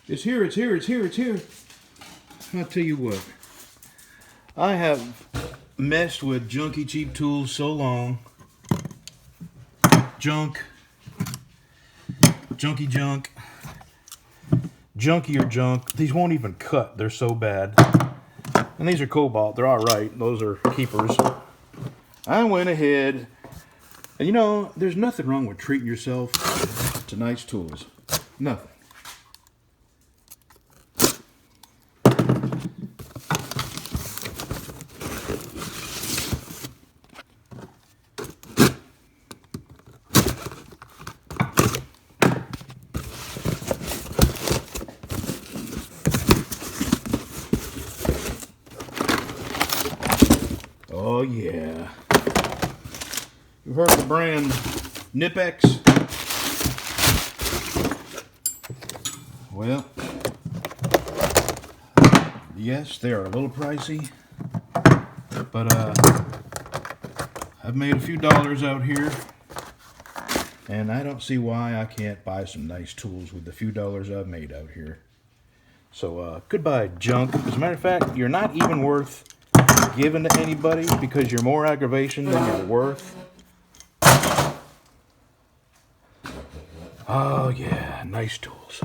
It's here, it's here, it's here, it's here. I'll tell you what. I have messed with junky cheap tools so long. Junk. Junky junk. Junkier junk. These won't even cut. They're so bad. And these are cobalt. They're alright. Those are keepers. I went ahead. And you know, there's nothing wrong with treating yourself to nice tools. Nothing. Oh yeah. You've heard the brand Nipex? Well, yes, they are a little pricey, but I've made a few dollars out here, and I don't see why I can't buy some nice tools with the few dollars I've made out here. So goodbye junk. As a matter of fact, you're not even worth giving to anybody because you're more aggravation than you're worth. Oh yeah, nice tools.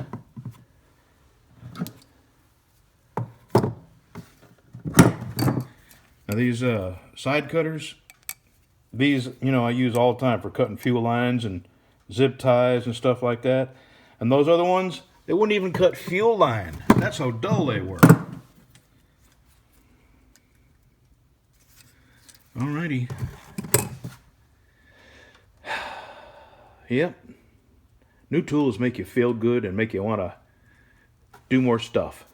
Now these side cutters, these, you know, I use all the time for cutting fuel lines and zip ties and stuff like that. And those other ones, they wouldn't even cut fuel line. That's how dull they were. Alrighty. Yep. New tools make you feel good and make you want to do more stuff.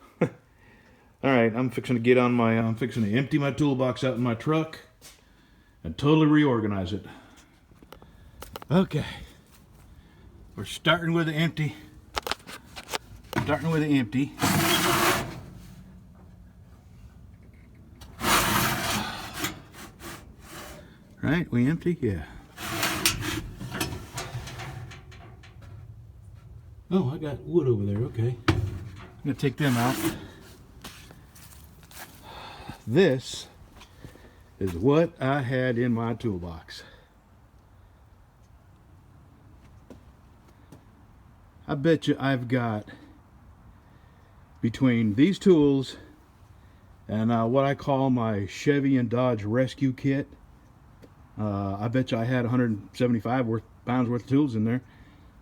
Alright, I'm fixing to empty my toolbox out in my truck and totally reorganize it. Okay. We're starting with the empty. Right, we empty? Yeah. Oh, I got wood over there, okay. I'm gonna take them out. This is what I had in my toolbox. I bet you I've got, between these tools and what I call my Chevy and Dodge rescue kit, I bet you I had 175 pounds worth of tools in there.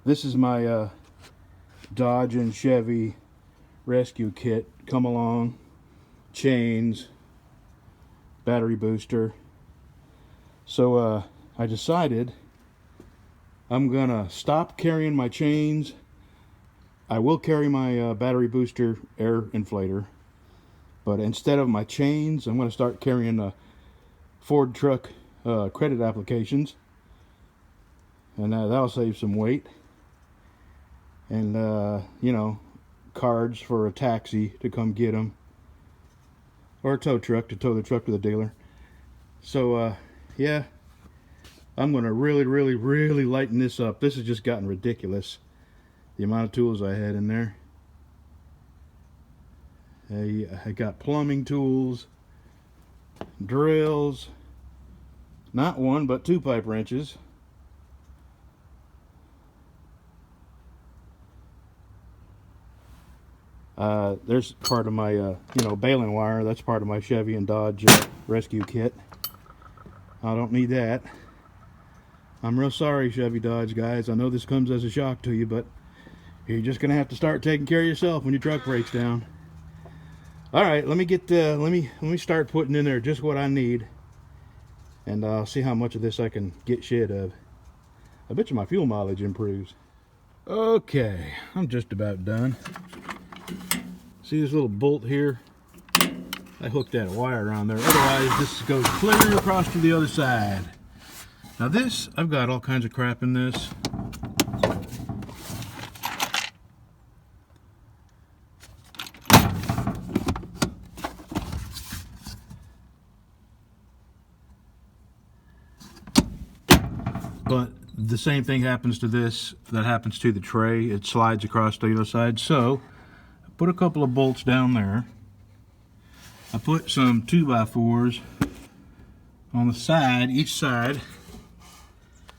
This is my Dodge and Chevy rescue kit. Come along, chains, battery booster. So I decided I'm gonna stop carrying my chains. I will carry my battery booster air inflator, but instead of my chains, I'm gonna start carrying Ford truck credit applications, and that'll save some weight. And you know, cards for a taxi to come get them, or a tow truck to tow the truck to the dealer. So yeah, I'm gonna really lighten this up. This has just gotten ridiculous, the amount of tools I had in there. I got plumbing tools, drills, not one but 2 pipe wrenches, there's part of my you know, baling wire. That's part of my Chevy and Dodge rescue kit. I don't need that. I'm real sorry, Chevy Dodge guys. I know this comes as a shock to you, but you're just gonna have to start taking care of yourself when your truck breaks down. All right, let me start putting in there just what I need, and I'll see how much of this I can get shed of. I bet you my fuel mileage improves. Okay, I'm just about done. See this little bolt here? I hooked that wire on there. Otherwise, this goes clear across to the other side. Now this, I've got all kinds of crap in this. But the same thing happens to this that happens to the tray. It slides across to the other side. So put a couple of bolts down there. I put some 2x4s on the side, each side,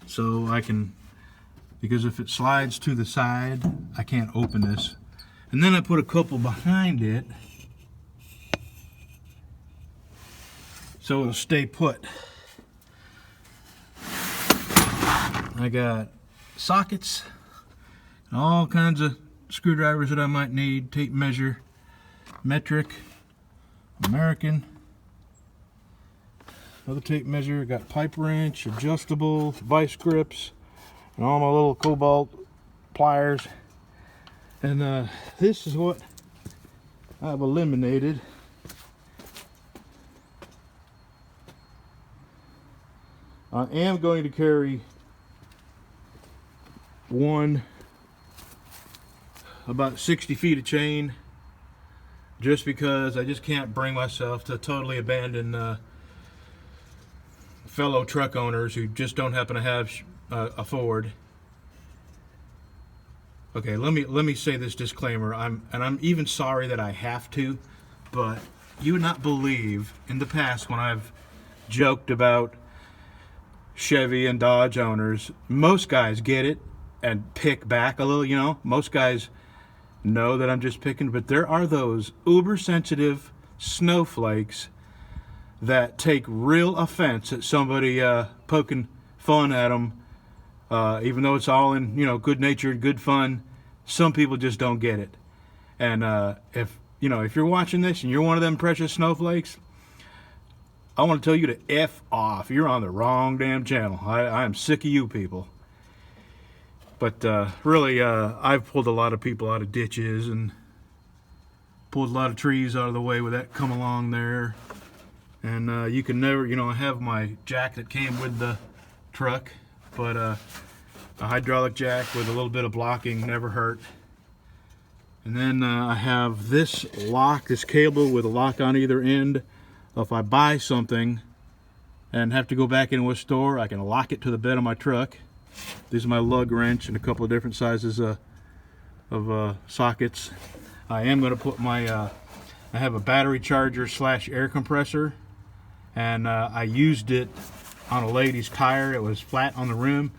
so I can, because if it slides to the side, I can't open this. And then I put a couple behind it so it'll stay put. I got sockets, all kinds of screwdrivers that I might need, tape measure, metric, American, another tape measure, got pipe wrench, adjustable, vice grips, and all my little cobalt pliers. And this is what I've eliminated. I am going to carry about 60 feet of chain, just because I just can't bring myself to totally abandon fellow truck owners who just don't happen to have a Ford. Okay, let me say this disclaimer. I'm even sorry that I have to, but you would not believe in the past when I've joked about Chevy and Dodge owners, most guys get it and pick back a little, you know. Most guys know that I'm just picking, but there are those uber sensitive snowflakes that take real offense at somebody poking fun at them, even though it's all in, you know, good natured, good fun. Some people just don't get it. And if you're watching this and you're one of them precious snowflakes, I want to tell you to F off. You're on the wrong damn channel. I am sick of you people. But really, I've pulled a lot of people out of ditches and pulled a lot of trees out of the way with that come along there. And you can never, I have my jack that came with the truck, but a hydraulic jack with a little bit of blocking never hurt. And then I have this lock, this cable with a lock on either end. If I buy something and have to go back into a store, I can lock it to the bed of my truck. These are my lug wrench and a couple of different sizes of sockets. I am going to put my, I have a battery charger / air compressor, and I used it on a lady's tire. It was flat on the rim,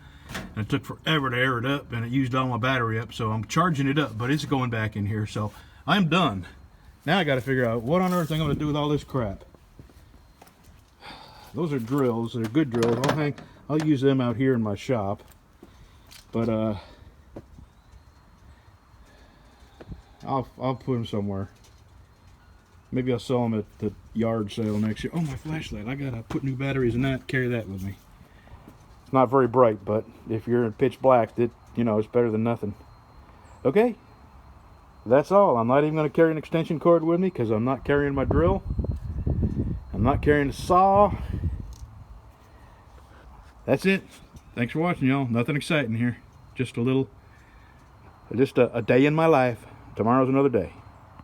and it took forever to air it up, and it used all my battery up, so I'm charging it up, but it's going back in here, so I'm done. Now I got to figure out what on earth I'm going to do with all this crap. Those are drills. They're good drills. I'll use them out here in my shop. But I'll put them somewhere. Maybe I'll sell them at the yard sale next year. Oh, my flashlight. I gotta put new batteries in that. Carry that with me. It's not very bright, but if you're in pitch black, it's better than nothing. Okay. That's all. I'm not even going to carry an extension cord with me because I'm not carrying my drill. I'm not carrying a saw. That's it. Thanks for watching, y'all. Nothing exciting here. Just a day in my life. Tomorrow's another day.